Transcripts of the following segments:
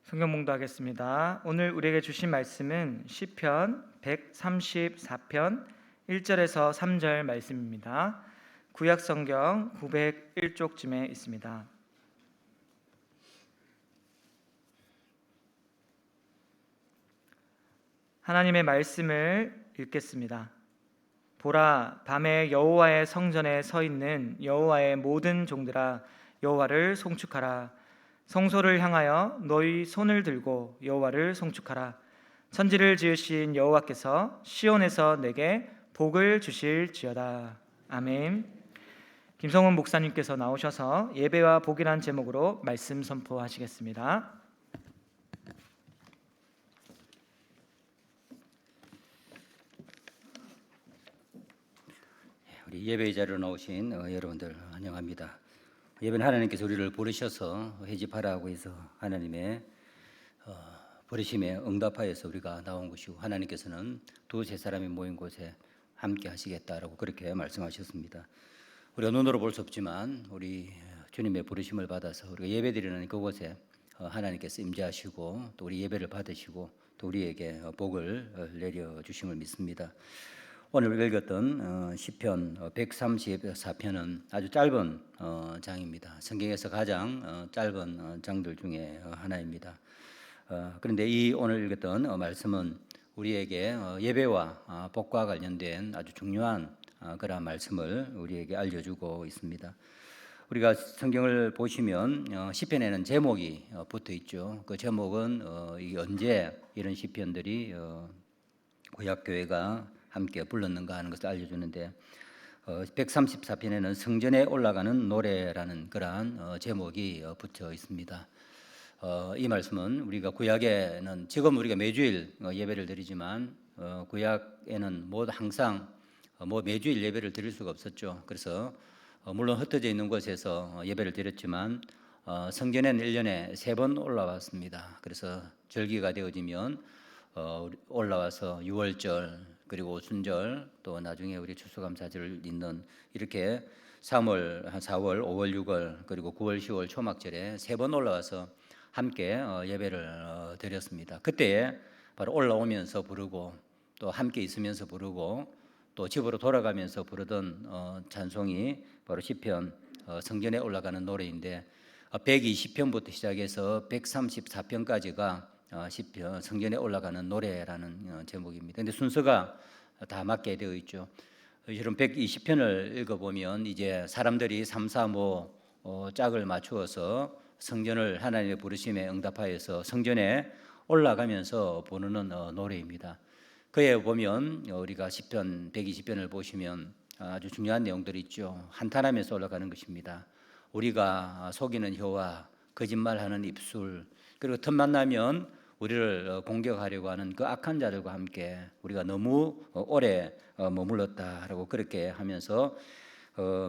성경 봉독하겠습니다. 오늘 우리에게 주신 말씀은 시편 134편 1절에서 3절 말씀입니다. 구약 성경 901쪽쯤에 있습니다. 하나님의 말씀을 읽겠습니다. 보라, 밤에 여호와의 성전에 서 있는 여호와의 모든 종들아, 여호와를 송축하라. 성소를 향하여 너희 손을 들고 여호와를 송축하라. 천지를 지으신 여호와께서 시온에서 내게 복을 주실지어다. 아멘. 김성훈 목사님께서 나오셔서 예배와 복이란 제목으로 말씀 선포하시겠습니다. 우리 예배 자리로 나오신 여러분들 환영합니다. 예배는 하나님께서 우리를 부르셔서 회집하라고 해서 하나님의 부르심에 응답하여서 우리가 나온 것이고, 하나님께서는 두세 사람이 모인 곳에 함께 하시겠다라고 그렇게 말씀하셨습니다. 우리가 눈으로 볼 수 없지만 우리 주님의 부르심을 받아서 우리가 예배드리는 그곳에 하나님께서 임재하시고 또 우리 예배를 받으시고 또 우리에게 복을 내려주심을 믿습니다. 오늘 우리가 읽었던 시편 134편은 아주 짧은 장입니다. 성경에서 가장 짧은 장들 중에 하나입니다. 그런데 이 오늘 읽었던 말씀은 우리에게 예배와 복과 관련된 아주 중요한 그러한 말씀을 우리에게 알려주고 있습니다. 우리가 성경을 보시면 시편에는 제목이 붙어 있죠. 그 제목은 언제 이런 시편들이 구약교회가 함께 불렀는가 하는 것을 알려주는데, 134편에는 성전에 올라가는 노래라는 그러한 제목이 붙어 있습니다. 이 말씀은 우리가 구약에는 지금 우리가 매주일 예배를 드리지만 구약에는 항상 매주일 예배를 드릴 수가 없었죠. 그래서 물론 흩어져 있는 곳에서 예배를 드렸지만 성전에는 1년에 3번 올라왔습니다. 그래서 절기가 되어지면 올라와서 6월절 그리고 오순절 또 나중에 우리 추수감사절을 잇는 이렇게 3월, 4월, 5월, 6월 그리고 9월, 10월 초막절에 3번 올라와서 함께 예배를 드렸습니다. 그때에 바로 올라오면서 부르고 또 함께 있으면서 부르고 또 집으로 돌아가면서 부르던 찬송이 바로 시편 성전에 올라가는 노래인데, 120편부터 시작해서 134편까지가 시편 성전에 올라가는 노래라는 제목입니다. 그런데 순서가 다 맞게 되어 있죠. 여러분 120편을 읽어보면 이제 사람들이 3, 4, 5 짝을 맞추어서 성전을 하나님의 부르심에 응답하여서 성전에 올라가면서 부르는 노래입니다. 그에 보면 우리가 시편 120편을 보시면 아주 중요한 내용들이 있죠. 한탄하면서 올라가는 것입니다. 우리가 속이는 혀와 거짓말하는 입술, 그리고 틈만 나면 우리를 공격하려고 하는 그 악한 자들과 함께 우리가 너무 오래 머물렀다라고 그렇게 하면서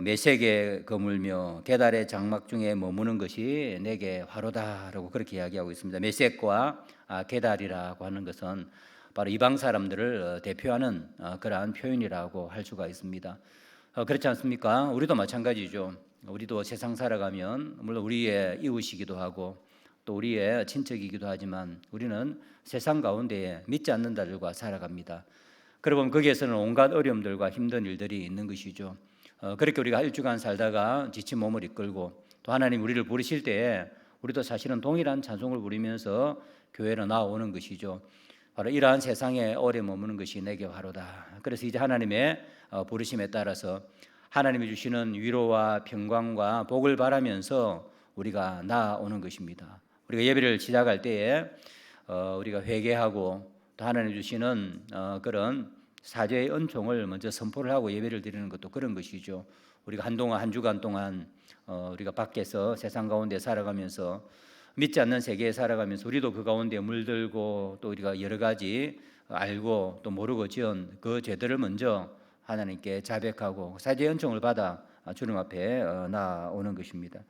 메섹에 거물며 게달의 장막 중에 머무는 것이 내게 화로다라고 그렇게 이야기하고 있습니다. 메섹과 게달이라고 하는 것은 바로 이방 사람들을 대표하는 그러한 표현이라고 할 수가 있습니다. 그렇지 않습니까? 우리도 마찬가지죠. 우리도 세상 살아가면 물론 우리의 이웃이기도 하고 또 우리의 친척이기도 하지만 우리는 세상 가운데에 믿지 않는 자들과 살아갑니다. 그러면 거기에서는 온갖 어려움들과 힘든 일들이 있는 것이죠. 그렇게 우리가 1주간 살다가 지친 몸을 이끌고 또 하나님 우리를 부르실 때에 우리도 사실은 동일한 찬송을 부르면서 교회로 나오는 것이죠. 바로 이러한 세상에 오래 머무는 것이 내게 화로다. 그래서 이제 하나님의 부르심에 따라서 하나님이 주시는 위로와 평강과 복을 바라면서 우리가 나아오는 것입니다. 우리가 예배를 시작할 때에 우리가 회개하고 또 하나님 주시는 그런 사죄의 은총을 먼저 선포를 하고 예배를 드리는 것도 그런 것이죠. 우리가 한동안 한 주간 동안 우리가 밖에서 세상 가운데 살아가면서 믿지 않는 세계에 살아가면서 우리도 그 가운데 물들고 또 우리가 여러 가지 알고 또 모르고 지은 그 죄들을 먼저 하나님께 자백하고 사죄의 은총을 받아 주님 앞에 나오는 것입니다.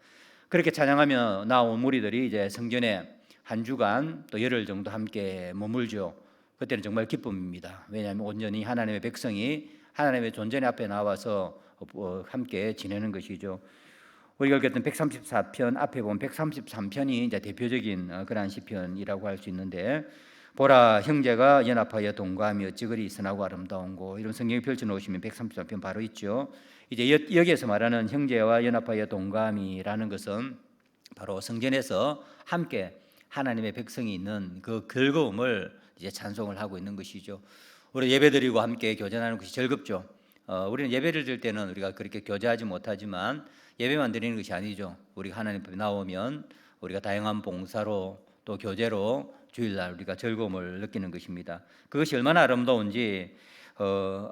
그렇게 찬양하며 나온 무리들이 이제 성전에 한 주간 또 열흘 정도 함께 머물죠. 그때는 정말 기쁨입니다. 왜냐하면 온전히 하나님의 백성이 하나님의 존재 앞에 나와서 함께 지내는 것이죠. 우리가 읽었던 134편 앞에 보면 133편이 이제 대표적인 그러한 시편이라고 할 수 있는데, 보라 형제가 연합하여 동거하며 어찌그리 선하고 아름다운고, 이런 성경에 펼쳐 놓으시면 133편 바로 있죠. 이제 여기에서 말하는 형제와 연합하여 동거함이라는 것은 바로 성전에서 함께 하나님의 백성이 있는 그 즐거움을 이제 찬송을 하고 있는 것이죠. 우리 예배드리고 함께 교제하는 것이 즐겁죠. 우리는 예배를 드릴 때는 우리가 그렇게 교제하지 못하지만 예배만 드리는 것이 아니죠. 우리가 하나님 앞에 나오면 우리가 다양한 봉사로 또 교제로 주일날 우리가 즐거움을 느끼는 것입니다. 그것이 얼마나 아름다운지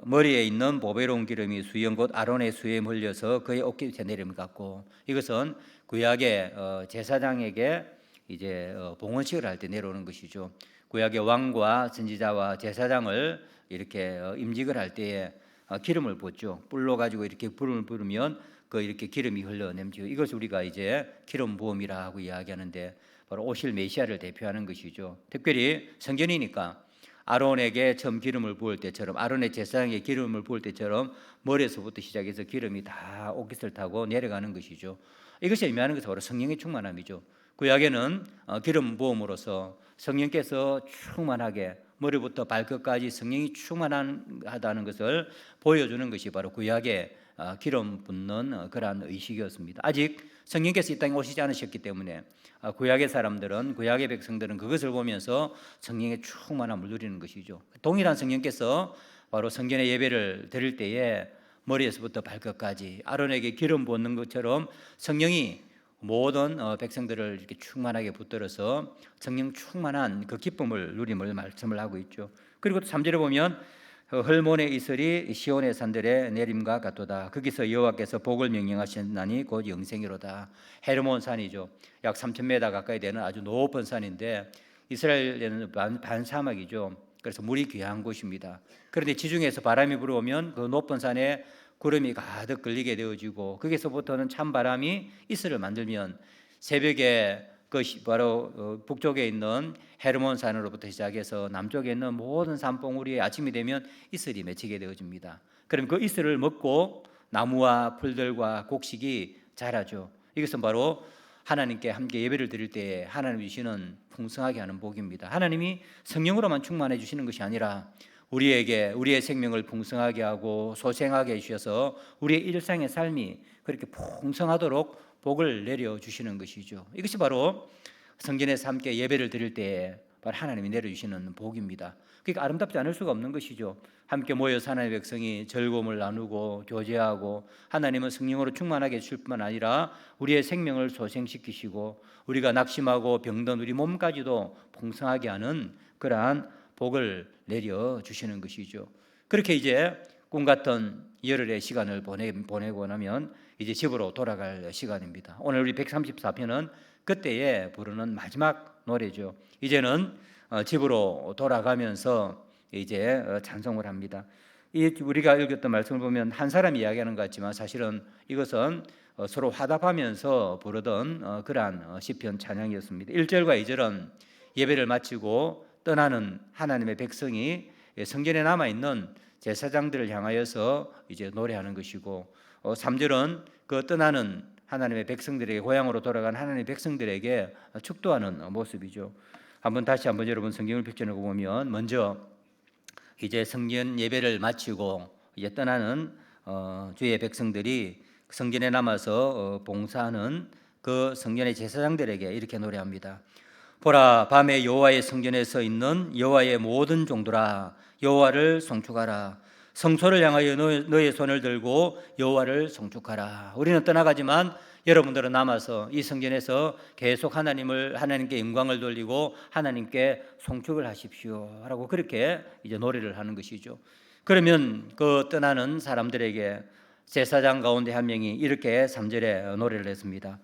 머리에 있는 보배로운 기름이 수염 곧 아론의 수에 물려서 그의 옷깃에 내림을 같고, 이것은 구약의 제사장에게 이제 봉헌식을 할 때 내려오는 것이죠. 구약의 왕과 선지자와 제사장을 이렇게 임직을 할 때에 기름을 붓죠. 뿔로 가지고 이렇게 불을 부르면 그 이렇게 기름이 흘러내리죠. 이것을 우리가 이제 기름 부음이라고 이야기하는데, 바로 오실 메시아를 대표하는 것이죠. 특별히 성전이니까 아론에게 처음 기름을 부을 때처럼, 아론의 제사장에게 기름을 부을 때처럼 머리에서부터 시작해서 기름이 다 옷깃을 타고 내려가는 것이죠. 이것이 의미하는 것은 바로 성령의 충만함이죠. 구약에는 기름 부음으로써 성령께서 충만하게 머리부터 발끝까지 성령이 충만하다는 것을 보여주는 것이 바로 구약의 기름 붓는 그러한 의식이었습니다. 아직 성령께서 이 땅에 오시지 않으셨기 때문에 구약의 사람들은, 구약의 백성들은 그것을 보면서 성령의 충만함을 누리는 것이죠. 동일한 성령께서 바로 성전의 예배를 드릴 때에 머리에서부터 발끝까지 아론에게 기름 붓는 것처럼 성령이 모든 백성들을 이렇게 충만하게 붙들어서 성령 충만한 그 기쁨을 누림을 말씀을 하고 있죠. 그리고 또 3절에 보면 헐몬의 이슬이 시온의 산들의 내림과 같도다. 거기서 여호와께서 복을 명령하셨나니 곧 영생이로다. 헤르몬 산이죠. 약 3,000m 가까이 되는 아주 높은 산인데, 이스라엘에는 반사막이죠. 그래서 물이 귀한 곳입니다. 그런데 지중해에서 바람이 불어오면 그 높은 산에 구름이 가득 걸리게 되어지고, 거기서부터는 찬 바람이 이슬을 만들면 새벽에 그것이 바로 북쪽에 있는 헤르몬 산으로부터 시작해서 남쪽에 있는 모든 산봉우리에 아침이 되면 이슬이 맺히게 되어집니다. 그럼 그 이슬을 먹고 나무와 풀들과 곡식이 자라죠. 이것은 바로 하나님께 함께 예배를 드릴 때에 하나님 주시는 풍성하게 하는 복입니다. 하나님이 성령으로만 충만해 주시는 것이 아니라 우리에게 우리의 생명을 풍성하게 하고 소생하게 해주셔서 우리의 일상의 삶이 그렇게 풍성하도록 복을 내려주시는 것이죠. 이것이 바로 성전에서 함께 예배를 드릴 때에 바로 하나님이 내려주시는 복입니다. 그러니까 아름답지 않을 수가 없는 것이죠. 함께 모여서 하나님의 백성이 즐거움을 나누고 교제하고, 하나님은 성령으로 충만하게 해주실 뿐만 아니라 우리의 생명을 소생시키시고 우리가 낙심하고 병든 우리 몸까지도 풍성하게 하는 그러한 복을 내려주시는 것이죠. 그렇게 이제 꿈같은 열흘의 시간을 보내고 나면 이제 집으로 돌아갈 시간입니다. 오늘 우리 134편은 그때에 부르는 마지막 노래죠. 이제는 집으로 돌아가면서 이제 찬송을 합니다. 우리가 읽었던 말씀을 보면 한 사람이 이야기하는 것 같지만 사실은 이것은 서로 화답하면서 부르던 그러한 시편 찬양이었습니다. 1절과 2절은 예배를 마치고 떠나는 하나님의 백성이 성전에 남아있는 제사장들을 향하여서 이제 노래하는 것이고, 3절은 그 떠나는 하나님의 백성들에게, 고향으로 돌아간 하나님의 백성들에게 축도하는 모습이죠. 다시 한번 여러분 성경을 펼쳐놓고 보면, 먼저 이제 성전 예배를 마치고 이제 떠나는 주의 백성들이 성전에 남아서 봉사하는 그 성전의 제사장들에게 이렇게 노래합니다. 보라, 밤에 여호와의 성전에 서 있는 여호와의 모든 종들아, 여호와를 송축하라. 성소를 향하여 너의 손을 들고 여호와를 송축하라. 우리는 떠나가지만 여러분들은 남아서 이 성전에서 계속 하나님께 영광을 돌리고 하나님께 송축을 하십시오 라고 그렇게 이제 노래를 하는 것이죠. 그러면 그 떠나는 사람들에게 제사장 가운데 한 명이 이렇게 3절에 노래를 했습니다.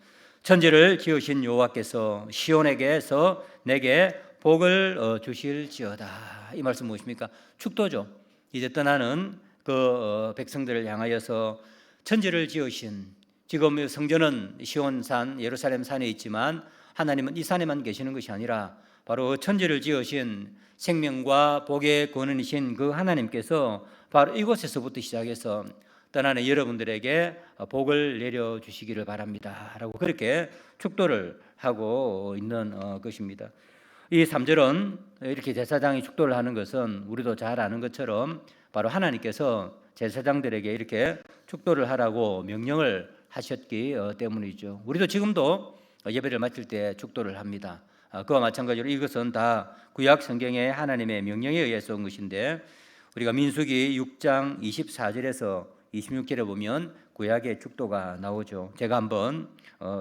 천지를 지으신 여호와께서 시온에게서 내게 복을 주실지어다. 이 말씀 무엇입니까? 축도죠. 이제 떠나는 그 백성들을 향하여서 천지를 지으신, 지금 성전은 시온산 예루살렘 산에 있지만 하나님은 이 산에만 계시는 것이 아니라 바로 천지를 지으신 생명과 복의 근원이신 그 하나님께서 바로 이곳에서부터 시작해서 떠나는 여러분들에게 복을 내려 주시기를 바랍니다라고 그렇게 축도를 하고 있는 것입니다. 이 3절은 이렇게 제사장이 축도를 하는 것은 우리도 잘 아는 것처럼 바로 하나님께서 제사장들에게 이렇게 축도를 하라고 명령을 하셨기 때문이죠. 우리도 지금도 예배를 마칠 때 축도를 합니다. 그와 마찬가지로 이것은 다 구약 성경의 하나님의 명령에 의해서 온 것인데, 우리가 민수기 6장 24절에서 26절에 보면 구약의 축도가 나오죠. 제가 한번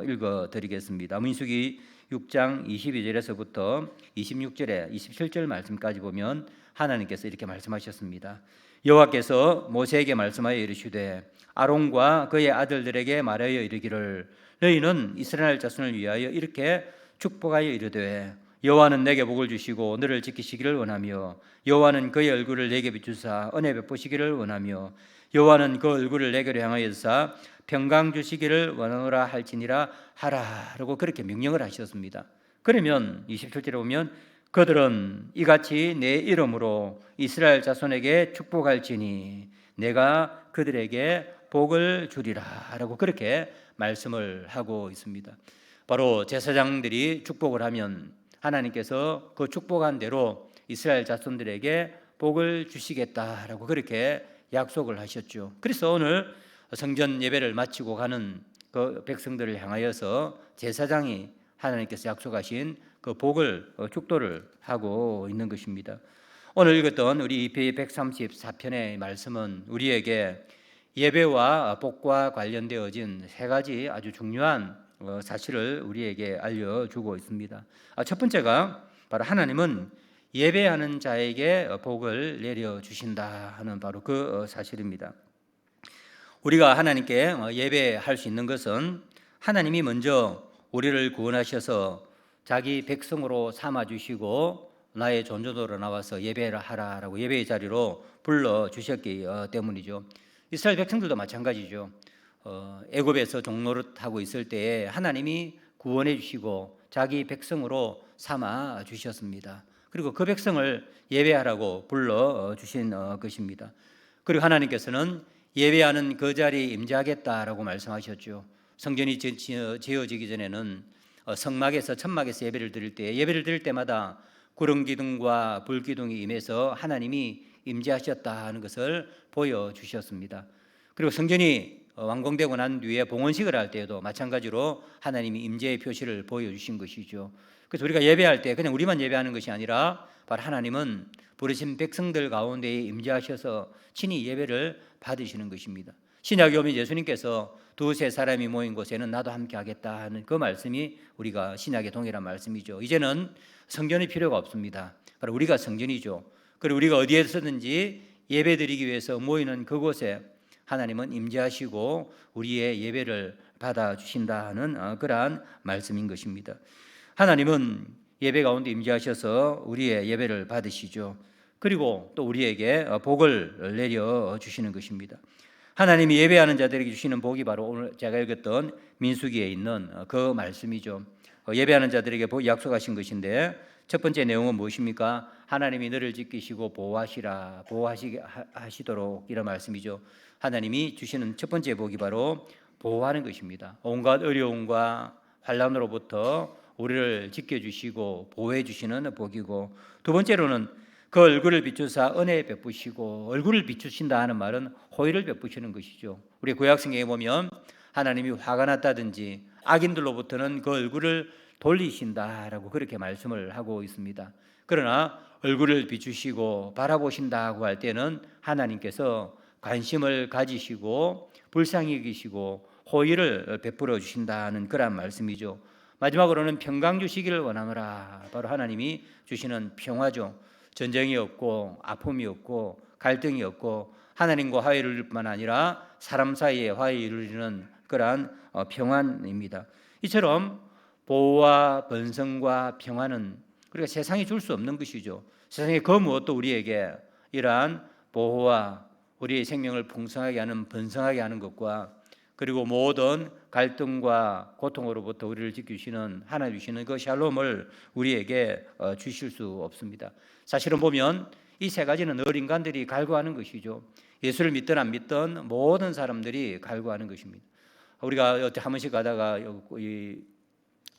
읽어 드리겠습니다. 민수기 6장 22절에서부터 26절에 27절 말씀까지 보면 하나님께서 이렇게 말씀하셨습니다. 여호와께서 모세에게 말씀하여 이르시되 아론과 그의 아들들에게 말하여 이르기를 너희는 이스라엘 자손을 위하여 이렇게 축복하여 이르되 여호와는 내게 복을 주시고 너를 지키시기를 원하며 여호와는 그의 얼굴을 내게 비추사 은혜 베푸시기를 원하며 여호와는 그 얼굴을 내게로 향하여서 평강 주시기를 원하노라 할지니라 하라라고 그렇게 명령을 하셨습니다. 그러면 27절에 보면 그들은 이같이 내 이름으로 이스라엘 자손에게 축복할지니 내가 그들에게 복을 주리라라고 그렇게 말씀을 하고 있습니다. 바로 제사장들이 축복을 하면 하나님께서 그 축복한 대로 이스라엘 자손들에게 복을 주시겠다라고 그렇게 약속을 하셨죠. 그래서 오늘 성전 예배를 마치고 가는 그 백성들을 향하여서 제사장이 하나님께서 약속하신 그 복을 축도를 하고 있는 것입니다. 오늘 읽었던 우리 EP 134편의 말씀은 우리에게 예배와 복과 관련되어진 세 가지 아주 중요한 사실을 우리에게 알려주고 있습니다. 첫 번째가 바로 하나님은 예배하는 자에게 복을 내려주신다 하는 바로 그 사실입니다. 우리가 하나님께 예배할 수 있는 것은 하나님이 먼저 우리를 구원하셔서 자기 백성으로 삼아주시고 나의 존재도로 나와서 예배를 하라라고 예배의 자리로 불러주셨기 때문이죠. 이스라엘 백성들도 마찬가지죠. 애굽에서 종노릇하고 있을 때에 하나님이 구원해 주시고 자기 백성으로 삼아 주셨습니다. 그리고 그 백성을 예배하라고 불러주신 것입니다. 그리고 하나님께서는 예배하는 그 자리에 임재하겠다라고 말씀하셨죠. 성전이 지어지기 전에는 성막에서 천막에서 예배를 드릴 때마다 구름 기둥과 불 기둥이 임해서 하나님이 임재하셨다 하는 것을 보여주셨습니다. 그리고 성전이 완공되고 난 뒤에 봉헌식을 할 때에도 마찬가지로 하나님이 임재의 표시를 보여주신 것이죠. 그래서 우리가 예배할 때 그냥 우리만 예배하는 것이 아니라 바로 하나님은 부르신 백성들 가운데에 임재하셔서 친히 예배를 받으시는 것입니다. 신약에 오면 예수님께서 두세 사람이 모인 곳에는 나도 함께 하겠다 하는 그 말씀이 우리가 신약의 동일한 말씀이죠. 이제는 성전이 필요가 없습니다. 바로 우리가 성전이죠. 그리고 우리가 어디에서든지 예배드리기 위해서 모이는 그곳에 하나님은 임재하시고 우리의 예배를 받아주신다 하는 그러한 말씀인 것입니다. 하나님은 예배 가운데 임재하셔서 우리의 예배를 받으시죠. 그리고 또 우리에게 복을 내려주시는 것입니다. 하나님이 예배하는 자들에게 주시는 복이 바로 오늘 제가 읽었던 민수기에 있는 그 말씀이죠. 예배하는 자들에게 복 약속하신 것인데 첫 번째 내용은 무엇입니까? 하나님이 너를 지키시고 보호하시도록 이런 말씀이죠. 하나님이 주시는 첫 번째 복이 바로 보호하는 것입니다. 온갖 어려움과 환난으로부터 우리를 지켜주시고 보호해 주시는 복이고, 두 번째로는 그 얼굴을 비추사 은혜 베푸시고, 얼굴을 비추신다 하는 말은 호의를 베푸시는 것이죠. 우리 구약성경에 보면 하나님이 화가 났다든지 악인들로부터는 그 얼굴을 돌리신다라고 그렇게 말씀을 하고 있습니다. 그러나 얼굴을 비추시고 바라보신다고 할 때는 하나님께서 관심을 가지시고 불쌍히 여기시고 호의를 베풀어 주신다는 그런 말씀이죠. 마지막으로는 평강 주시기를 원하노라. 바로 하나님이 주시는 평화죠. 전쟁이 없고 아픔이 없고 갈등이 없고 하나님과 화해를 이룰 뿐만 아니라 사람 사이에 화해를 이루는 그러한 평안입니다. 이처럼 보호와 번성과 평안은 우리가 세상이 줄 수 없는 것이죠. 세상에 그 무엇도 우리에게 이러한 보호와 우리의 생명을 풍성하게 하는 번성하게 하는 것과 그리고 모든 갈등과 고통으로부터 우리를 지키시는 하나님 주시는 그 샬롬을 우리에게 주실 수 없습니다. 사실은 보면 이 세 가지는 늘 인간들이 갈구하는 것이죠. 예수를 믿든 안 믿든 모든 사람들이 갈구하는 것입니다. 우리가 한 번씩 가다가 이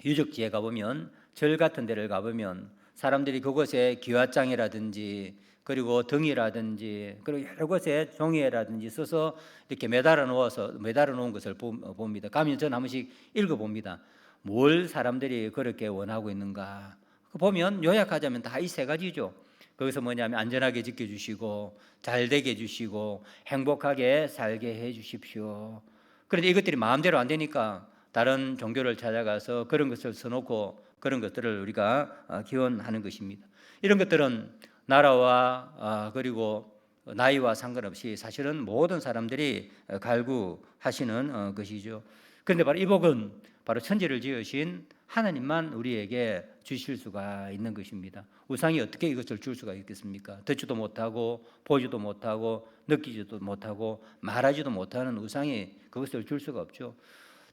유적지에 가보면, 절 같은 데를 가보면 사람들이 그곳에 기와장이라든지 그리고 등이라든지 그리고 여러 곳에 종이라든지 써서 이렇게 매달아 놓은 것을 봅니다. 가면 저는 한 번씩 읽어봅니다. 뭘 사람들이 그렇게 원하고 있는가 보면 요약하자면 다 이 세 가지죠. 거기서 뭐냐면 안전하게 지켜주시고 잘 되게 해주시고 행복하게 살게 해주십시오. 그런데 이것들이 마음대로 안 되니까 다른 종교를 찾아가서 그런 것을 써놓고 그런 것들을 우리가 기원하는 것입니다. 이런 것들은 나라와 그리고 나이와 상관없이 사실은 모든 사람들이 갈구하시는 것이죠. 그런데 바로 이 복은 바로 천지를 지으신 하나님만 우리에게 주실 수가 있는 것입니다. 우상이 어떻게 이것을 줄 수가 있겠습니까? 듣지도 못하고 보지도 못하고 느끼지도 못하고 말하지도 못하는 우상이 그것을 줄 수가 없죠.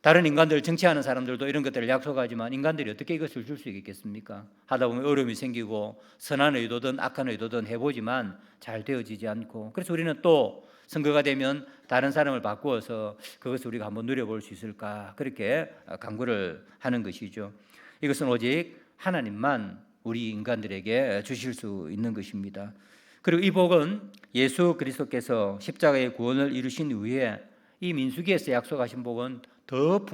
다른 인간들, 정치하는 사람들도 이런 것들을 약속하지만 인간들이 어떻게 이것을 줄 수 있겠습니까? 하다 보면 어려움이 생기고 선한 의도든 악한 의도든 해보지만 잘 되어지지 않고, 그래서 우리는 또 선거가 되면 다른 사람을 바꾸어서 그것을 우리가 한번 누려볼 수 있을까, 그렇게 간구를 하는 것이죠. 이것은 오직 하나님만 우리 인간들에게 주실 수 있는 것입니다. 그리고 이 복은 예수 그리스도께서 십자가의 구원을 이루신 이후에 이 민수기에서 약속하신 복은 더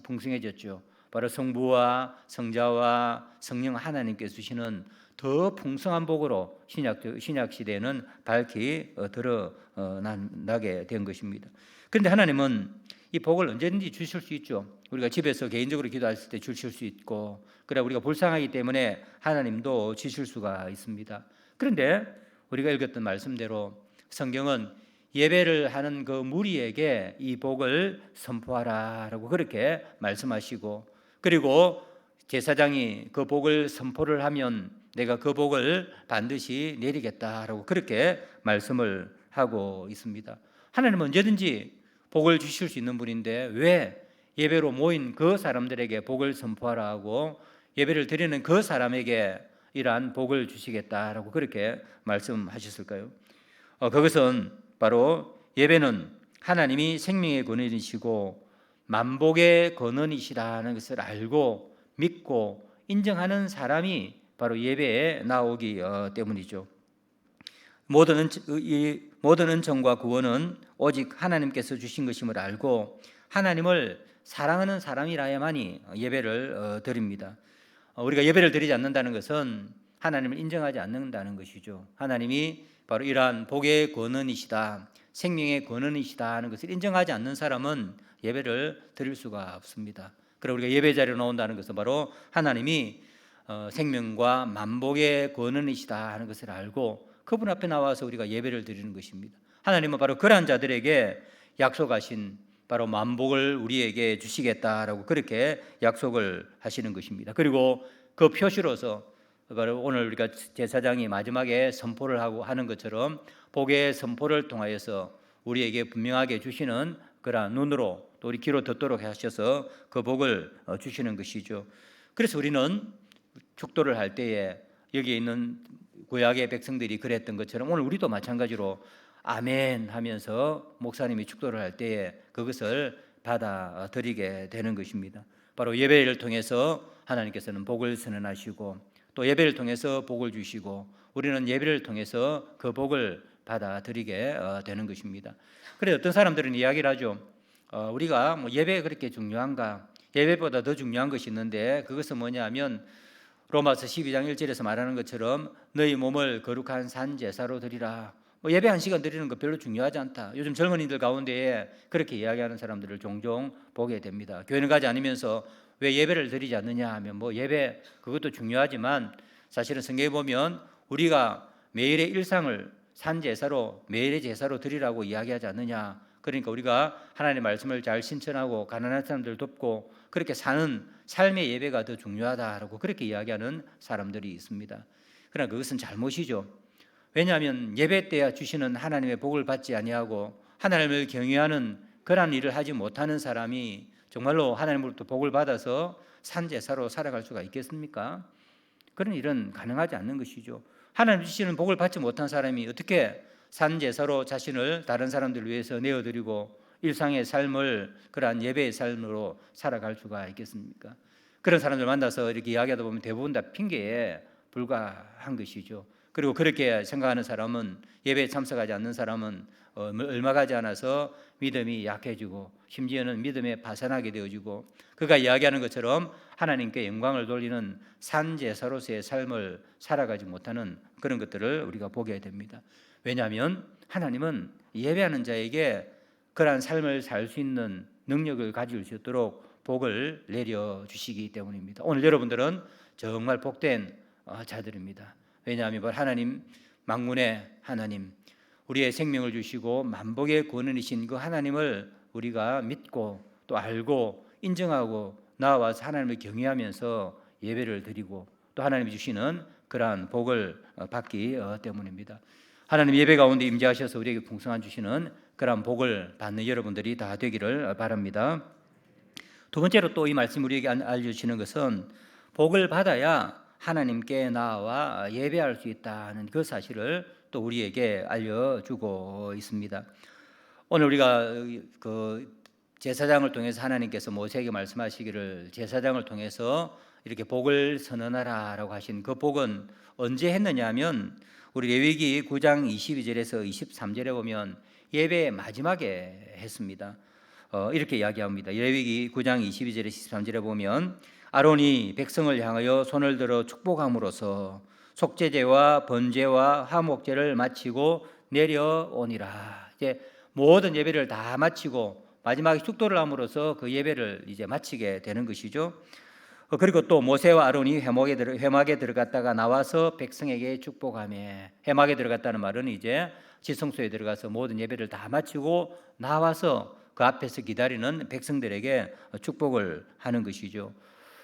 풍성해졌죠. 바로 성부와 성자와 성령 하나님께서 주시는 더 풍성한 복으로 신약 시대에는 밝히 드러나게 된 것입니다. 그런데 하나님은 이 복을 언제든지 주실 수 있죠. 우리가 집에서 개인적으로 기도했을 때 주실 수 있고, 그래 우리가 불쌍하기 때문에 하나님도 주실 수가 있습니다. 그런데 우리가 읽었던 말씀대로 성경은 예배를 하는 그 무리에게 이 복을 선포하라라고 그렇게 말씀하시고, 그리고 제사장이 그 복을 선포를 하면 내가 그 복을 반드시 내리겠다라고 그렇게 말씀을 하고 있습니다. 하나님은 언제든지 복을 주실 수 있는 분인데 왜 예배로 모인 그 사람들에게 복을 선포하라 하고 예배를 드리는 그 사람에게 이러한 복을 주시겠다라고 그렇게 말씀하셨을까요? 그것은 바로 예배는 하나님이 생명의 근원이시고 만복의 근원이시라는 것을 알고 믿고 인정하는 사람이 바로 예배에 나오기 때문이죠. 모든 은총과 구원은 오직 하나님께서 주신 것임을 알고 하나님을 사랑하는 사람이라야만이 예배를 드립니다. 우리가 예배를 드리지 않는다는 것은 하나님을 인정하지 않는다는 것이죠. 하나님이 바로 이러한 복의 권원이시다, 생명의 권원이시다 하는 것을 인정하지 않는 사람은 예배를 드릴 수가 없습니다. 그리고 우리가 예배 자리에 나온다는 것은 바로 하나님이 생명과 만복의 권원이시다 하는 것을 알고 그분 앞에 나와서 우리가 예배를 드리는 것입니다. 하나님은 바로 그러한 자들에게 약속하신 바로 만복을 우리에게 주시겠다라고 그렇게 약속을 하시는 것입니다. 그리고 그 표시로서 바로 오늘 우리가 제사장이 마지막에 선포를 하는 것처럼 복의 선포를 통하여서 우리에게 분명하게 주시는 그러한 눈으로 또 우리 귀로 듣도록 하셔서 그 복을 주시는 것이죠. 그래서 우리는 축도를 할 때에 여기에 있는 구약의 백성들이 그랬던 것처럼 오늘 우리도 마찬가지로 아멘 하면서 목사님이 축도를 할 때에 그것을 받아들이게 되는 것입니다. 바로 예배를 통해서 하나님께서는 복을 선언하시고 또 예배를 통해서 복을 주시고 우리는 예배를 통해서 그 복을 받아들이게 되는 것입니다. 그래서 어떤 사람들은 이야기를 하죠. 우리가 예배가 그렇게 중요한가? 예배보다 더 중요한 것이 있는데 그것은 뭐냐 하면 로마서 12장 1절에서 말하는 것처럼 너희 몸을 거룩한 산제사로 드리라. 예배 한 시간 드리는 거 별로 중요하지 않다. 요즘 젊은이들 가운데에 그렇게 이야기하는 사람들을 종종 보게 됩니다. 교회는 가지 않으면서 왜 예배를 드리지 않느냐 하면 예배 그것도 중요하지만 사실은 성경에 보면 우리가 매일의 일상을 산제사로 매일의 제사로 드리라고 이야기하지 않느냐. 그러니까 우리가 하나님의 말씀을 잘 신천하고 가난한 사람들을 돕고 그렇게 사는 삶의 예배가 더 중요하다라고 그렇게 이야기하는 사람들이 있습니다. 그러나 그것은 잘못이죠. 왜냐하면 예배 때 주시는 하나님의 복을 받지 아니하고 하나님을 경외하는 그러한 일을 하지 못하는 사람이 정말로 하나님으로부터 복을 받아서 산제사로 살아갈 수가 있겠습니까? 그런 일은 가능하지 않는 것이죠. 하나님 주시는 복을 받지 못한 사람이 어떻게 산제사로 자신을 다른 사람들을 위해서 내어드리고 일상의 삶을 그러한 예배의 삶으로 살아갈 수가 있겠습니까? 그런 사람들 만나서 이렇게 이야기하다 보면 대부분 다 핑계에 불과한 것이죠. 그리고 그렇게 생각하는 사람은, 예배에 참석하지 않는 사람은 얼마 가지 않아서 믿음이 약해지고 심지어는 믿음에 파산하게 되어지고, 그가 이야기하는 것처럼 하나님께 영광을 돌리는 산제사로서의 삶을 살아가지 못하는 그런 것들을 우리가 보게 됩니다. 왜냐하면 하나님은 예배하는 자에게 그러한 삶을 살 수 있는 능력을 가질 수 있도록 복을 내려주시기 때문입니다. 오늘 여러분들은 정말 복된 자들입니다. 왜냐하면 하나님, 만군의 하나님, 우리의 생명을 주시고 만복의 권원이신 그 하나님을 우리가 믿고 또 알고 인정하고 나와서 하나님을 경외하면서 예배를 드리고 또 하나님이 주시는 그러한 복을 받기 때문입니다. 하나님 예배 가운데 임재하셔서 우리에게 풍성한 주시는 그러한 복을 받는 여러분들이 다 되기를 바랍니다. 두 번째로 또 이 말씀 우리에게 알려주시는 것은 복을 받아야 하나님께 나와 예배할 수 있다는 그 사실을 또 우리에게 알려주고 있습니다. 오늘 우리가 그 제사장을 통해서 하나님께서 모세에게 말씀하시기를 제사장을 통해서 이렇게 복을 선언하라라고 하신 그 복은 언제 했느냐 하면 우리 레위기 9장 22절에서 23절에 보면 예배의 마지막에 했습니다. 이렇게 이야기합니다. 레위기 9장 22절에 23절에 보면 아론이 백성을 향하여 손을 들어 축복함으로써 속죄제와 번제와 화목제를 마치고 내려오니라. 이제 모든 예배를 다 마치고 마지막에 축도를 함으로써 그 예배를 이제 마치게 되는 것이죠. 그리고 또 모세와 아론이 회막에 들어갔다가 나와서 백성에게 축복하며, 회막에 들어갔다는 말은 이제 지성소에 들어가서 모든 예배를 다 마치고 나와서 그 앞에서 기다리는 백성들에게 축복을 하는 것이죠.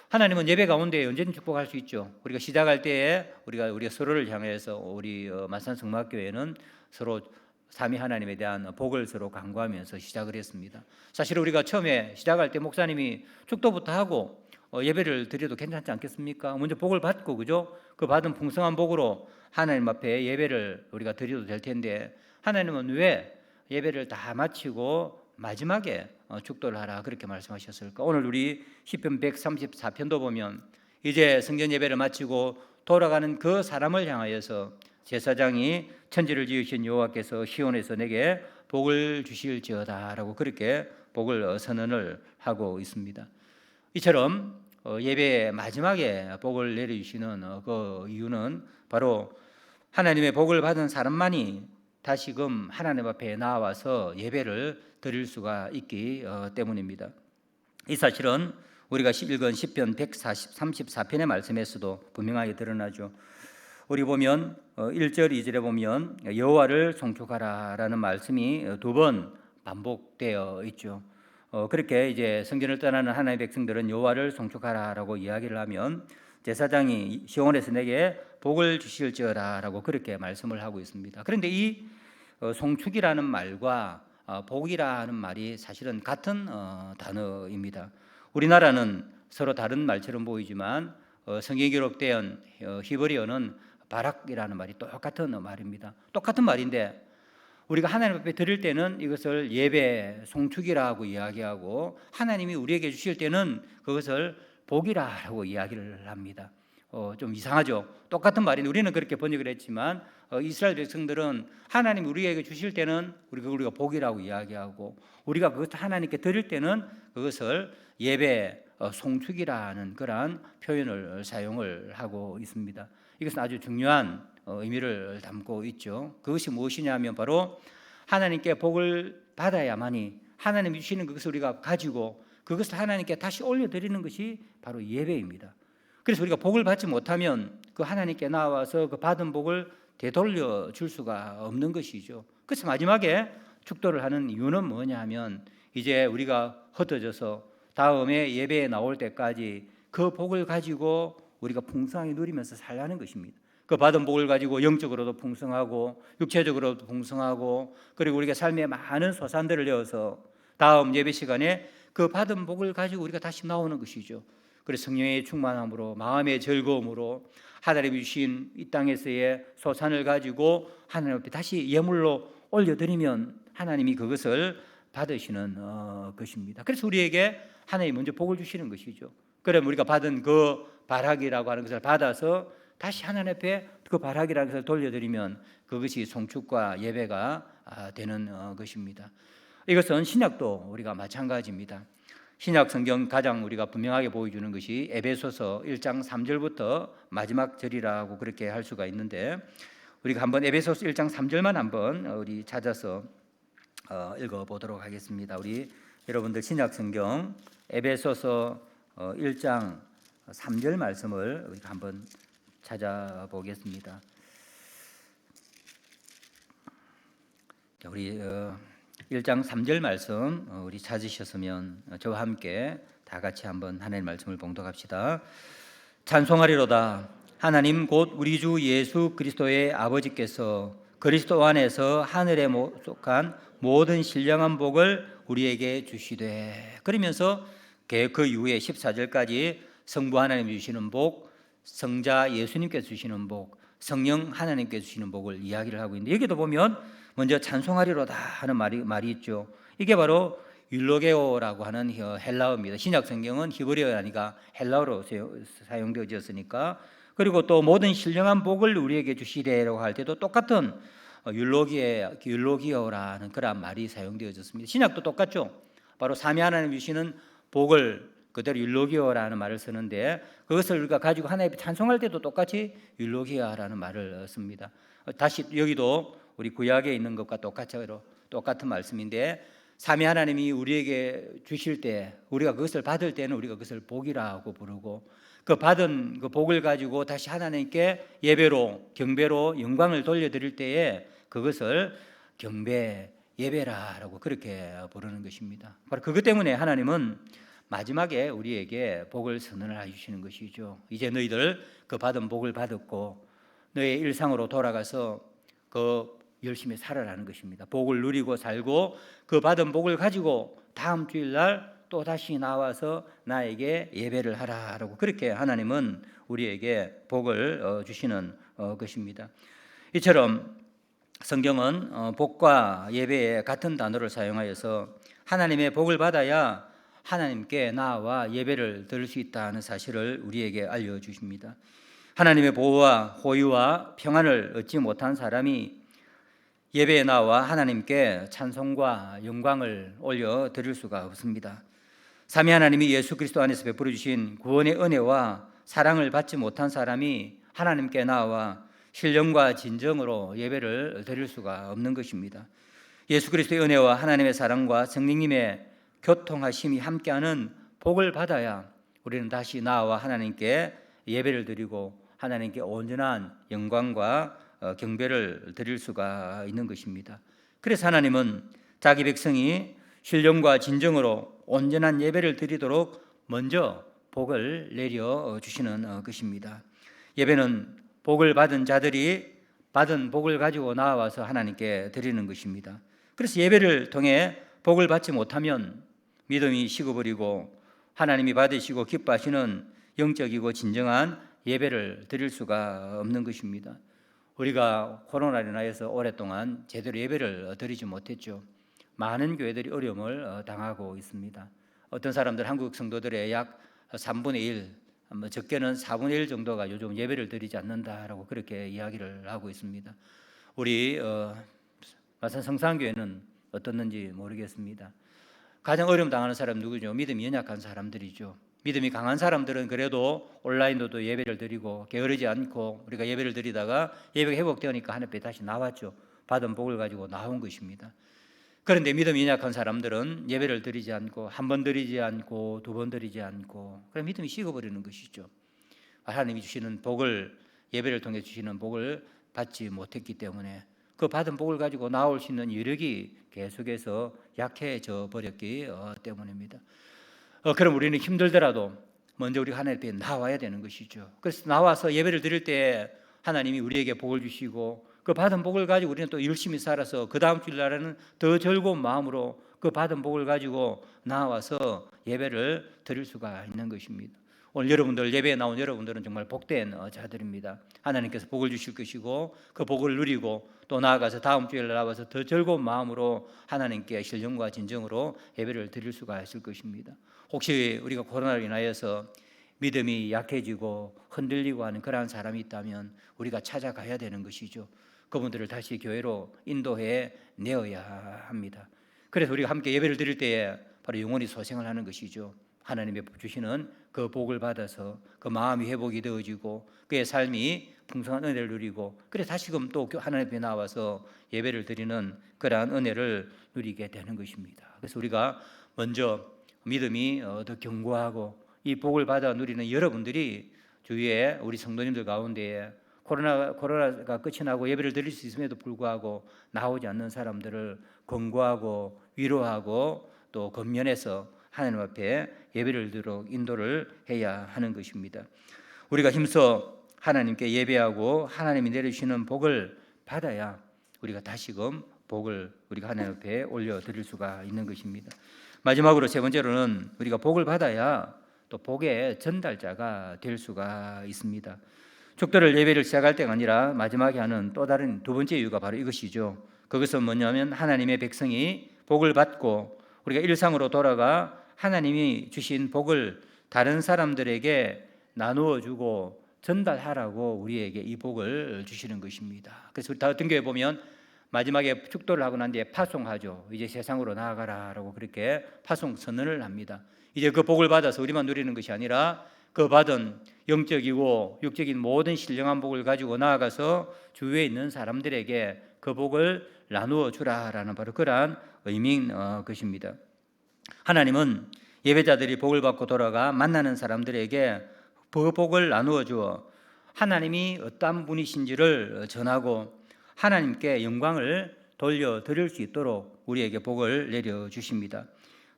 하나님은 예배 가운데 언제든 축복할 수 있죠. 우리가 시작할 때에 우리가 서로를 향해서 우리 마산 성막교회는 서로 삼위 하나님에 대한 복을 서로 간구하면서 시작을 했습니다. 사실 우리가 처음에 시작할 때 목사님이 축도부터 하고 예배를 드려도 괜찮지 않겠습니까? 먼저 복을 받고, 그죠? 그 받은 풍성한 복으로 하나님 앞에 예배를 우리가 드려도 될 텐데, 하나님은 왜 예배를 다 마치고 마지막에 축도를 하라 그렇게 말씀하셨을까? 오늘 우리 시편 134편도 보면 이제 성전 예배를 마치고 돌아가는 그 사람을 향하여서 제사장이 천지를 지으신 여호와께서 시온에서 내게 복을 주실지어다라고 그렇게 복을 선언을 하고 있습니다. 이처럼 예배의 마지막에 복을 내려주시는 그 이유는 바로 하나님의 복을 받은 사람만이 다시금 하나님 앞에 나와서 예배를 드릴 수가 있기 때문입니다. 이 사실은 우리가 읽은 시편 134편의 말씀에서도 분명하게 드러나죠. 우리 보면 1절 2절에 보면 여호와를 송축하라라는 말씀이 두 번 반복되어 있죠. 그렇게 이제 성전을 떠나는 하나님의 백성들은 여호와를 송축하라라고 이야기를 하면 제사장이 시온에서 내게 복을 주실지어다라고 그렇게 말씀을 하고 있습니다. 그런데 이 송축이라는 말과 복이라는 말이 사실은 같은 단어입니다. 우리나라는 서로 다른 말처럼 보이지만 성경에 기록된 히브리어는 바락이라는 말이 똑같은 말입니다. 똑같은 말인데 우리가 하나님 앞에 드릴 때는 이것을 예배, 송축이라고 이야기하고 하나님이 우리에게 주실 때는 그것을 복이라고 이야기를 합니다. 좀 이상하죠. 똑같은 말인데 우리는 그렇게 번역을 했지만 이스라엘 백성들은 하나님이 우리에게 주실 때는 우리가 복이라고 이야기하고 우리가 그것을 하나님께 드릴 때는 그것을 예배, 송축이라는 그러한 표현을 사용을 하고 있습니다. 이것은 아주 중요한 의미를 담고 있죠. 그것이 무엇이냐 하면 바로 하나님께 복을 받아야만이 하나님이 주시는 그것을 우리가 가지고 그것을 하나님께 다시 올려드리는 것이 바로 예배입니다. 그래서 우리가 복을 받지 못하면 그 하나님께 나와서 그 받은 복을 되돌려 줄 수가 없는 것이죠. 그래서 마지막에 축도를 하는 이유는 뭐냐 하면 이제 우리가 흩어져서 다음에 예배에 나올 때까지 그 복을 가지고 우리가 풍성하게 누리면서 살라는 것입니다. 그 받은 복을 가지고 영적으로도 풍성하고 육체적으로도 풍성하고 그리고 우리가 삶에 많은 소산들을 내어서 다음 예배 시간에 그 받은 복을 가지고 우리가 다시 나오는 것이죠. 그래서 성령의 충만함으로 마음의 즐거움으로 하나님이 주신 이 땅에서의 소산을 가지고 하나님 앞에 다시 예물로 올려드리면 하나님이 그것을 받으시는 것입니다. 그래서 우리에게 하나님이 먼저 복을 주시는 것이죠. 그럼 우리가 받은 그 발악이라고 하는 것을 받아서 다시 하나님 앞에 그 발악이라는 것을 돌려드리면 그것이 송축과 예배가 되는 것입니다. 이것은 신약도 우리가 마찬가지입니다. 신약 성경 가장 우리가 분명하게 보여주는 것이 에베소서 1장 3절부터 마지막 절이라고 그렇게 할 수가 있는데, 우리가 한번 에베소서 1장 3절만 한번 우리 찾아서 읽어보도록 하겠습니다. 우리 여러분들 신약 성경 에베소서 1장 3절 말씀을 우리가 한번 찾아보겠습니다. 우리 1장 3절 말씀 우리 찾으셨으면 저와 함께 다 같이 한번 하나님의 말씀을 봉독합시다. 찬송하리로다. 하나님 곧 우리 주 예수 그리스도의 아버지께서 그리스도 안에서 하늘에 속한 모든 신령한 복을 우리에게 주시되, 그러면서 그 이후에 14절까지 성부 하나님이 주시는 복, 성자 예수님께서 주시는 복, 성령 하나님께서 주시는 복을 이야기를 하고 있는데, 여기도 보면 먼저 찬송하리로다 하는 말이 있죠. 이게 바로 율로게오라고 하는 헬라어입니다. 신약 성경은 히브리어가 아니라 헬라어로 사용되어졌으니까. 그리고 또 모든 신령한 복을 우리에게 주시되라고 할 때도 똑같은 율로기어라는 그런 말이 사용되어졌습니다. 신약도 똑같죠. 바로 삼위 하나님 주시는 복을 그대로 율로기어라는 말을 쓰는데, 그것을 우리가 가지고 하나님 찬송할 때도 똑같이 율로기어라는 말을 씁니다. 다시 여기도 우리 구약에 있는 것과 똑같은 말씀인데, 삼위 하나님이 우리에게 주실 때, 우리가 그것을 받을 때는 우리가 그것을 복이라고 부르고, 그 받은 그 복을 가지고 다시 하나님께 예배로, 경배로 영광을 돌려드릴 때에 그것을 경배, 예배라고 그렇게 부르는 것입니다. 바로 그것 때문에 하나님은 마지막에 우리에게 복을 선언을 해주시는 것이죠. 이제 너희들 그 받은 복을 받았고 너의 일상으로 돌아가서 그 열심히 살아라는 것입니다. 복을 누리고 살고 그 받은 복을 가지고 다음 주일날 또 다시 나와서 나에게 예배를 하라라고 그렇게 하나님은 우리에게 복을 주시는 것입니다. 이처럼 성경은 복과 예배에 같은 단어를 사용하여서 하나님의 복을 받아야 하나님께 나와 예배를 드릴 수 있다는 사실을 우리에게 알려주십니다. 하나님의 보호와 호의와 평안을 얻지 못한 사람이 예배에 나와 하나님께 찬송과 영광을 올려 드릴 수가 없습니다. 삼위 하나님이 예수 그리스도 안에서 베풀어 주신 구원의 은혜와 사랑을 받지 못한 사람이 하나님께 나와 신령과 진정으로 예배를 드릴 수가 없는 것입니다. 예수 그리스도의 은혜와 하나님의 사랑과 성령님의 교통하심이 함께하는 복을 받아야 우리는 다시 나와 하나님께 예배를 드리고 하나님께 온전한 영광과 경배를 드릴 수가 있는 것입니다. 그래서 하나님은 자기 백성이 신령과 진정으로 온전한 예배를 드리도록 먼저 복을 내려 주시는 것입니다. 예배는 복을 받은 자들이 받은 복을 가지고 나와서 하나님께 드리는 것입니다. 그래서 예배를 통해 복을 받지 못하면 믿음이 식어버리고 하나님이 받으시고 기뻐하시는 영적이고 진정한 예배를 드릴 수가 없는 것입니다. 우리가 코로나로 인하여서 오랫동안 제대로 예배를 드리지 못했죠. 많은 교회들이 어려움을 당하고 있습니다. 어떤 사람들 한국 성도들의 약 3분의 1, 적게는 4분의 1 정도가 요즘 예배를 드리지 않는다라고 그렇게 이야기를 하고 있습니다. 우리 마산 성산교회는 어떻는지 모르겠습니다. 가장 어려움 당하는 사람 누구죠? 믿음이 연약한 사람들이죠. 믿음이 강한 사람들은 그래도 온라인으로도 예배를 드리고 게으르지 않고 우리가 예배를 드리다가 예배가 회복되니까 하나님 앞에 다시 나왔죠. 받은 복을 가지고 나온 것입니다. 그런데 믿음이 연약한 사람들은 예배를 드리지 않고 한 번 드리지 않고 두 번 드리지 않고 그럼 믿음이 식어버리는 것이죠. 하나님이 주시는 복을, 예배를 통해 주시는 복을 받지 못했기 때문에 그 받은 복을 가지고 나올 수 있는 여력이 계속해서 약해져 버렸기 때문입니다. 그럼 우리는 힘들더라도 먼저 우리 하나님 앞에 나와야 되는 것이죠. 그래서 나와서 예배를 드릴 때 하나님이 우리에게 복을 주시고 그 받은 복을 가지고 우리는 또 열심히 살아서 그 다음 주일날에는 더 즐거운 마음으로 그 받은 복을 가지고 나와서 예배를 드릴 수가 있는 것입니다. 오늘 여러분들 예배에 나온 여러분들은 정말 복된 자들입니다. 하나님께서 복을 주실 것이고 그 복을 누리고 또 나아가서 다음 주에 나와서 더 즐거운 마음으로 하나님께 신령과 진정으로 예배를 드릴 수가 있을 것입니다. 혹시 우리가 코로나로 인하여서 믿음이 약해지고 흔들리고 하는 그러한 사람이 있다면 우리가 찾아가야 되는 것이죠. 그분들을 다시 교회로 인도해 내어야 합니다. 그래서 우리가 함께 예배를 드릴 때에 바로 영원히 소생을 하는 것이죠. 하나님의 주시는 그 복을 받아서 그 마음이 회복이 되어지고 그의 삶이 풍성한 은혜를 누리고 그래서 다시금 또 하나님 앞에 나와서 예배를 드리는 그러한 은혜를 누리게 되는 것입니다. 그래서 우리가 먼저 믿음이 더 견고하고 이 복을 받아 누리는 여러분들이 주위에 우리 성도님들 가운데에 코로나가 끝이 나고 예배를 드릴 수 있음에도 불구하고 나오지 않는 사람들을 권고하고 위로하고 또 권면해서 하나님 앞에 예배를 드리도록 인도를 해야 하는 것입니다. 우리가 힘써 하나님께 예배하고 하나님이 내려주시는 복을 받아야 우리가 다시금 복을 우리가 하나님 앞에 올려드릴 수가 있는 것입니다. 마지막으로 세 번째로는 우리가 복을 받아야 또 복의 전달자가 될 수가 있습니다. 축도를 예배를 시작할 때가 아니라 마지막에 하는 또 다른 두 번째 이유가 바로 이것이죠. 그것은 뭐냐면 하나님의 백성이 복을 받고 우리가 일상으로 돌아가 하나님이 주신 복을 다른 사람들에게 나누어 주고 전달하라고 우리에게 이 복을 주시는 것입니다. 그래서 우리 같은 교회 보면 마지막에 축도를 하고 난 뒤에 파송하죠. 이제 세상으로 나아가라라고 그렇게 파송 선언을 합니다. 이제 그 복을 받아서 우리만 누리는 것이 아니라 그 받은 영적이고 육적인 모든 신령한 복을 가지고 나아가서 주위에 있는 사람들에게 그 복을 나누어 주라라는 바로 그러한 의미인 것입니다. 하나님은 예배자들이 복을 받고 돌아가 만나는 사람들에게 그 복을 나누어 주어 하나님이 어떠한 분이신지를 전하고 하나님께 영광을 돌려드릴 수 있도록 우리에게 복을 내려주십니다.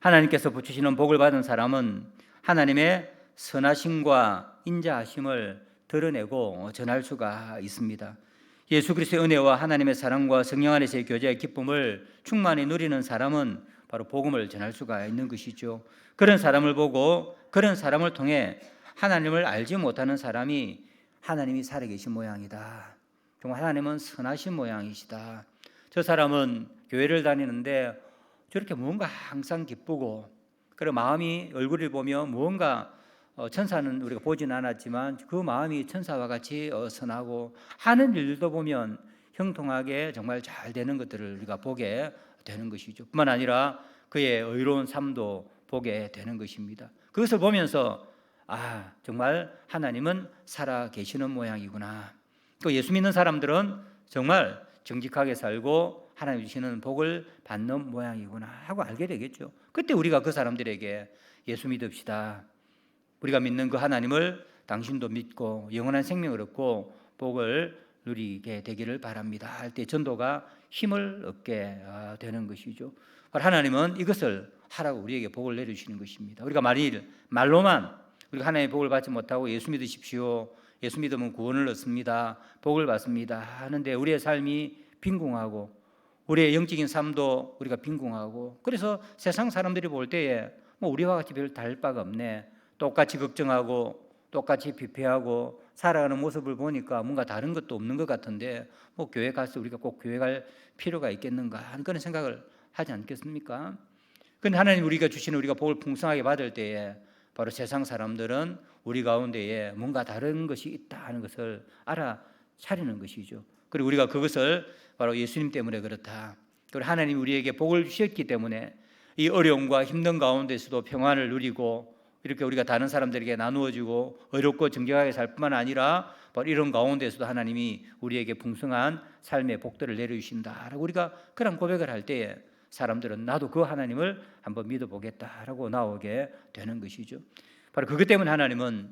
하나님께서 붙이시는 복을 받은 사람은 하나님의 선하심과 인자하심을 드러내고 전할 수가 있습니다. 예수 그리스도의 은혜와 하나님의 사랑과 성령 안에서의 교제의 기쁨을 충만히 누리는 사람은 바로 복음을 전할 수가 있는 것이죠. 그런 사람을 보고 그런 사람을 통해 하나님을 알지 못하는 사람이 하나님이 살아계신 모양이다. 정말 하나님은 선하신 모양이시다. 저 사람은 교회를 다니는데 저렇게 뭔가 항상 기쁘고 그리고 마음이 얼굴을 보면 무언가 천사는 우리가 보지는 않았지만 그 마음이 천사와 같이 선하고 하는 일도 보면 형통하게 정말 잘 되는 것들을 우리가 보게 되는 것이죠. 뿐만 아니라 그의 의로운 삶도 보게 되는 것입니다. 그것을 보면서 정말 하나님은 살아 계시는 모양이구나. 또 예수 믿는 사람들은 정말 정직하게 살고 하나님 주시는 복을 받는 모양이구나 하고 알게 되겠죠. 그때 우리가 그 사람들에게 예수 믿읍시다. 우리가 믿는 그 하나님을 당신도 믿고 영원한 생명을 얻고 복을 누리게 되기를 바랍니다 할 때 전도가 힘을 얻게 되는 것이죠. 하나님은 이것을 하라고 우리에게 복을 내려주시는 것입니다. 우리가 말로만 우리가 하나님의 복을 받지 못하고 예수 믿으십시오, 예수 믿으면 구원을 얻습니다, 복을 받습니다 하는데 우리의 삶이 빈궁하고 우리의 영적인 삶도 우리가 빈궁하고 그래서 세상 사람들이 볼 때에 우리와 같이 별 다를 바가 없네, 똑같이 걱정하고 똑같이 비패하고 살아가는 모습을 보니까 뭔가 다른 것도 없는 것 같은데 교회 가서 우리가 꼭 교회 갈 필요가 있겠는가 하는 그런 생각을 하지 않겠습니까? 그런데 하나님 우리가 주시는 우리가 복을 풍성하게 받을 때에 바로 세상 사람들은 우리 가운데에 뭔가 다른 것이 있다 하는 것을 알아차리는 것이죠. 그리고 우리가 그것을 바로 예수님 때문에 그렇다. 그리고 하나님이 우리에게 복을 주셨기 때문에 이 어려움과 힘든 가운데서도 평안을 누리고 이렇게 우리가 다른 사람들에게 나누어주고 어렵고 정직하게 살 뿐만 아니라 바로 이런 가운데서도 하나님이 우리에게 풍성한 삶의 복들을 내려주신다라고 우리가 그런 고백을 할 때에 사람들은 나도 그 하나님을 한번 믿어보겠다라고 나오게 되는 것이죠. 바로 그것 때문에 하나님은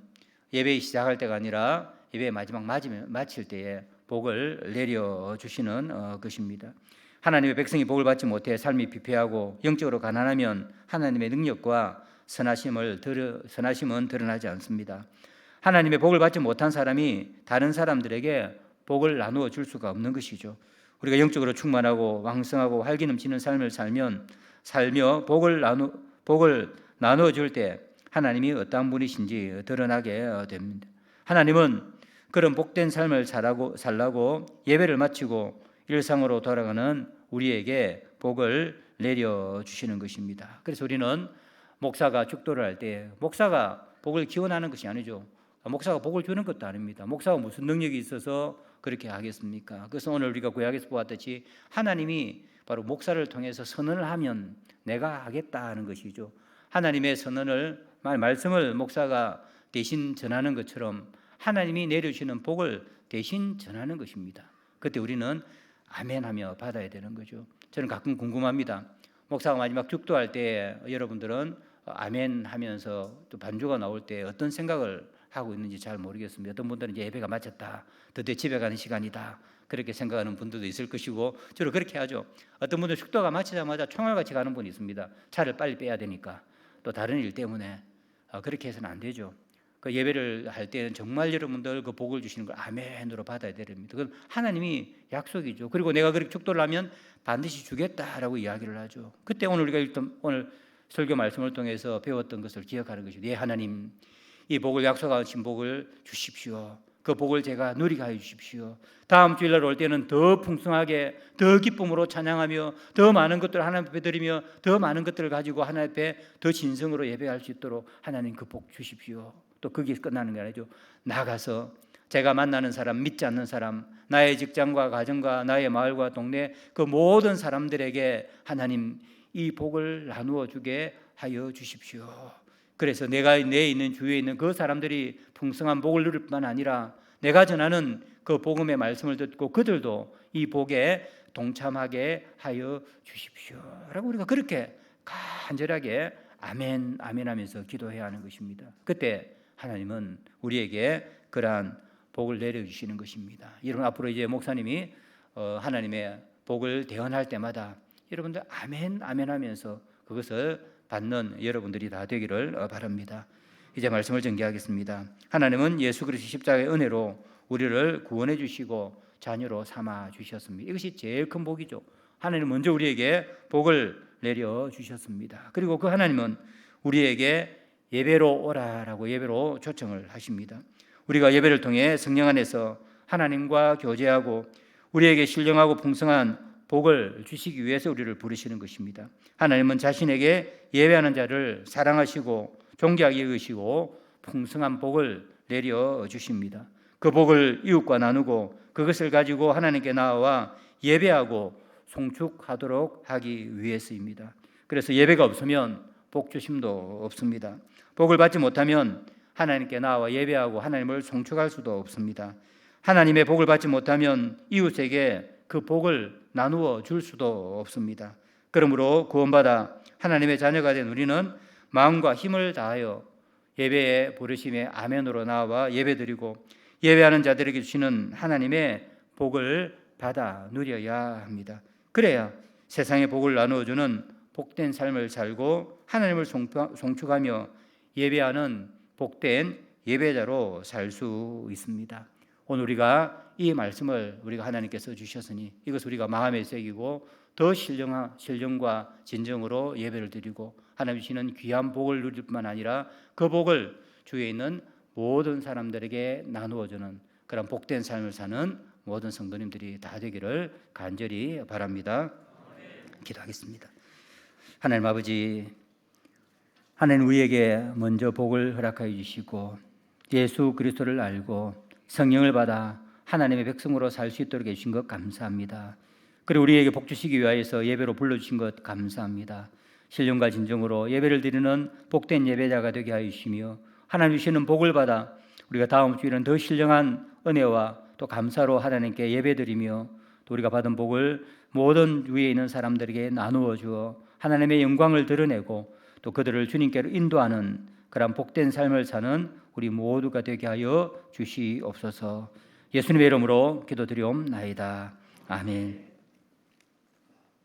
예배 시작할 때가 아니라 예배 마지막 마칠 때에 복을 내려주시는 것입니다. 하나님의 백성이 복을 받지 못해 삶이 피폐하고 영적으로 가난하면 하나님의 능력과 선하심은 드러나지 않습니다. 하나님의 복을 받지 못한 사람이 다른 사람들에게 복을 나누어 줄 수가 없는 것이죠. 우리가 영적으로 충만하고 왕성하고 활기 넘치는 삶을 살며 복을 나누어 줄 때 하나님이 어떠한 분이신지 드러나게 됩니다. 하나님은 그런 복된 삶을 살라고 예배를 마치고 일상으로 돌아가는 우리에게 복을 내려주시는 것입니다. 그래서 우리는 목사가 축도를 할 때 목사가 복을 기원하는 것이 아니죠. 목사가 복을 주는 것도 아닙니다. 목사가 무슨 능력이 있어서 그렇게 하겠습니까? 그래서 오늘 우리가 구약에서 보았듯이 하나님이 바로 목사를 통해서 선언을 하면 내가 하겠다는 것이죠. 하나님의 선언을 말씀을 목사가 대신 전하는 것처럼 하나님이 내려주시는 복을 대신 전하는 것입니다. 그때 우리는 아멘하며 받아야 되는 거죠. 저는 가끔 궁금합니다. 목사가 마지막 축도할 때 여러분들은 아멘하면서 또 반주가 나올 때 어떤 생각을 하고 있는지 잘 모르겠습니다. 어떤 분들은 이제 예배가 마쳤다, 드디어 집에 가는 시간이다, 그렇게 생각하는 분들도 있을 것이고 주로 그렇게 하죠. 어떤 분들은 축도가 마치자마자 총알같이 가는 분이 있습니다. 차를 빨리 빼야 되니까, 또 다른 일 때문에. 그렇게 해서는 안 되죠. 그 예배를 할 때는 정말 여러분들 그 복을 주시는 걸 아멘으로 받아야 됩니다. 그건 하나님이 약속이죠. 그리고 내가 그렇게 축도를 하면 반드시 주겠다라고 이야기를 하죠. 그때 오늘 우리가 읽던 오늘 설교 말씀을 통해서 배웠던 것을 기억하는 것이죠. 예, 하나님, 이 복을 약속하신 복을 주십시오. 그 복을 제가 누리게 하여 주십시오. 다음 주일날 올 때는 더 풍성하게, 더 기쁨으로 찬양하며 더 많은 것들을 하나님 앞에 드리며 더 많은 것들을 가지고 하나님 앞에 더 진성으로 예배할 수 있도록 하나님 그 복 주십시오. 또 거기에 끝나는 게 아니죠. 나가서 제가 만나는 사람, 믿지 않는 사람, 나의 직장과 가정과 나의 마을과 동네 그 모든 사람들에게 하나님 이 복을 나누어 주게 하여 주십시오. 그래서 내가 내 있는 주위에 있는 그 사람들이 풍성한 복을 누릴 뿐만 아니라 내가 전하는 그 복음의 말씀을 듣고 그들도 이 복에 동참하게 하여 주십시오 라고 우리가 그렇게 간절하게 아멘 아멘 하면서 기도해야 하는 것입니다. 그때 하나님은 우리에게 그러한 복을 내려주시는 것입니다. 여러분, 앞으로 이제 목사님이 하나님의 복을 대언할 때마다 여러분들 아멘 아멘 하면서 그것을 받는 여러분들이 다 되기를 바랍니다. 이제 말씀을 전개하겠습니다. 하나님은 예수 그리스도 십자가의 은혜로 우리를 구원해 주시고 자녀로 삼아 주셨습니다. 이것이 제일 큰 복이죠. 하나님 먼저 우리에게 복을 내려 주셨습니다. 그리고 그 하나님은 우리에게 예배로 오라라고 예배로 초청을 하십니다. 우리가 예배를 통해 성령 안에서 하나님과 교제하고 우리에게 신령하고 풍성한 복을 주시기 위해서 우리를 부르시는 것입니다. 하나님은 자신에게 예배하는 자를 사랑하시고 존귀하게 여기시고 풍성한 복을 내려 주십니다. 그 복을 이웃과 나누고 그것을 가지고 하나님께 나아와 예배하고 송축하도록 하기 위해서입니다. 그래서 예배가 없으면 복 주심도 없습니다. 복을 받지 못하면 하나님께 나아와 예배하고 하나님을 송축할 수도 없습니다. 하나님의 복을 받지 못하면 이웃에게 그 복을 나누어 줄 수도 없습니다. 그러므로 구원받아 하나님의 자녀가 된 우리는 마음과 힘을 다하여 예배의 부르심에 아멘으로 나와 예배드리고 예배하는 자들에게 주시는 하나님의 복을 받아 누려야 합니다. 그래야 세상의 복을 나누어주는 복된 삶을 살고 하나님을 송축하며 예배하는 복된 예배자로 살 수 있습니다. 오늘 우리가 이 말씀을 우리가 하나님께서 주셨으니 이것을 우리가 마음에 새기고 더 신령과 진정으로 예배를 드리고 하나님 주시는 귀한 복을 누릴 뿐만 아니라 그 복을 주위에 있는 모든 사람들에게 나누어주는 그런 복된 삶을 사는 모든 성도님들이 다 되기를 간절히 바랍니다. 기도하겠습니다. 하나님 아버지, 하나님 우리에게 먼저 복을 허락하여 주시고 예수 그리스도를 알고 성령을 받아 하나님의 백성으로 살 수 있도록 해주신 것 감사합니다. 그리고 우리에게 복 주시기 위하여서 예배로 불러주신 것 감사합니다. 신령과 진정으로 예배를 드리는 복된 예배자가 되게 하여 주시며 하나님 주시는 복을 받아 우리가 다음 주에는 더 신령한 은혜와 또 감사로 하나님께 예배드리며 또 우리가 받은 복을 모든 위에 있는 사람들에게 나누어 주어 하나님의 영광을 드러내고 또 그들을 주님께로 인도하는 그런 복된 삶을 사는 우리 모두가 되게 하여 주시옵소서. 예수님의 이름으로 기도드리옵나이다. 아멘.